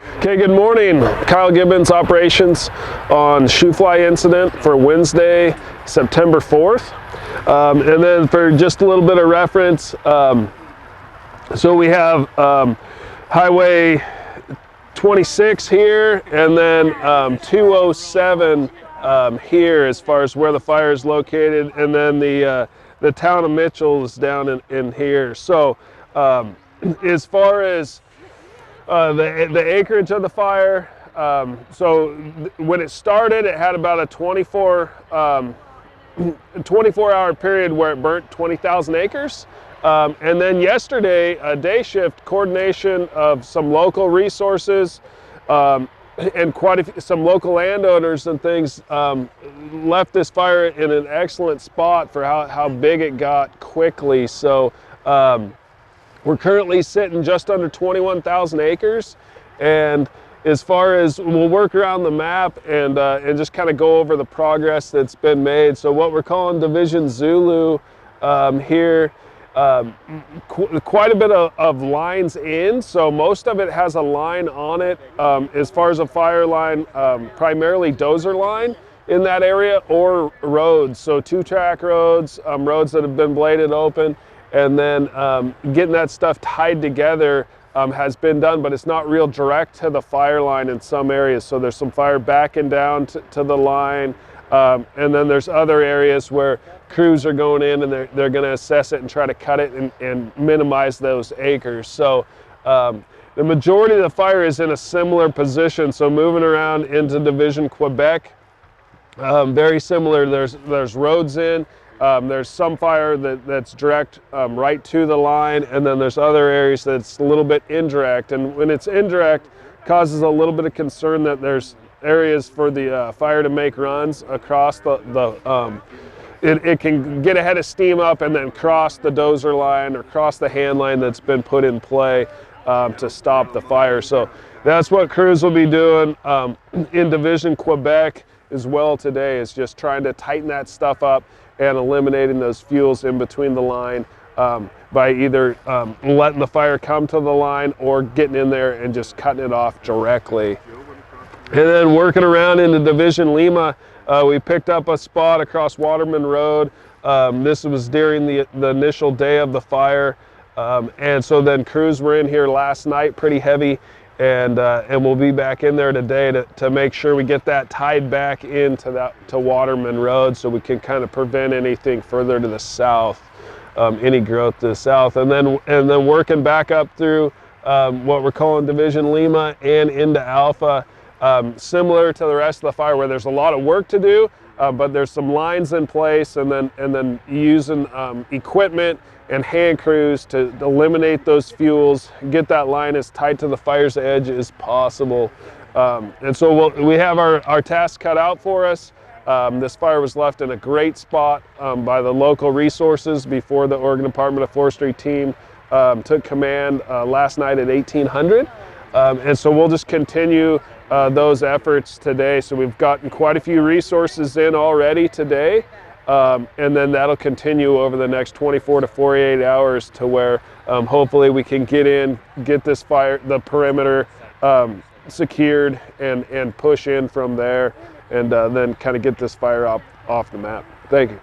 Okay, good morning. Kyle Gibbons, operations on shoe fly incident for Wednesday, September 4th. And then for just a little bit of reference, so we have Highway 26 here, and then 207 here as far as where the fire is located, and then the town of Mitchell is down in here. So as far as the acreage of the fire, so when it started, it had about a 24-hour period where it burnt 20,000 acres. And then yesterday, a day shift coordination of some local resources and some local landowners and things left this fire in an excellent spot for how big it got quickly. So we're currently sitting just under 21,000 acres, and as far as we'll work around the map and just kind of go over the progress that's been made. So what we're calling Division Zulu here, quite a bit of lines in. So most of it has a line on it as far as a fire line, primarily dozer line in that area, or roads. So 2-track roads, roads that have been bladed open. And then getting that stuff tied together has been done, but it's not real direct to the fire line in some areas. So there's some fire backing down to the line, and then there's other areas where crews are going in and they're going to assess it and try to cut it and minimize those acres. So the majority of the fire is in a similar position. So moving around into Division Quebec, very similar. There's roads in. There's some fire that's direct right to the line, and then there's other areas that's a little bit indirect. And when it's indirect, causes a little bit of concern that there's areas for the fire to make runs across it can get ahead of steam up and then cross the dozer line or cross the hand line that's been put in play to stop the fire. So that's what crews will be doing in Division Quebec as well today, is just trying to tighten that stuff up and eliminating those fuels in between the line by either letting the fire come to the line or getting in there and just cutting it off directly. And then working around into Division Lima, we picked up a spot across Waterman Road. This was during the initial day of the fire. And so then crews were in here last night pretty heavy, and we'll be back in there today to make sure we get that tied back into to Waterman Road, so we can kind of prevent anything further to the south, any growth to the south, and then working back up through what we're calling Division Lima and into Alpha, similar to the rest of the fire, where there's a lot of work to do, but there's some lines in place, and then using equipment and hand crews to eliminate those fuels, get that line as tight to the fire's edge as possible. And so we have our task cut out for us. This fire was left in a great spot by the local resources before the Oregon Department of Forestry team took command last night at 1800. And so we'll just continue those efforts today. So we've gotten quite a few resources in already today. And then that'll continue over the next 24 to 48 hours to where hopefully we can get this fire, the perimeter secured and push in from there, and then kind of get this fire off the map. Thank you.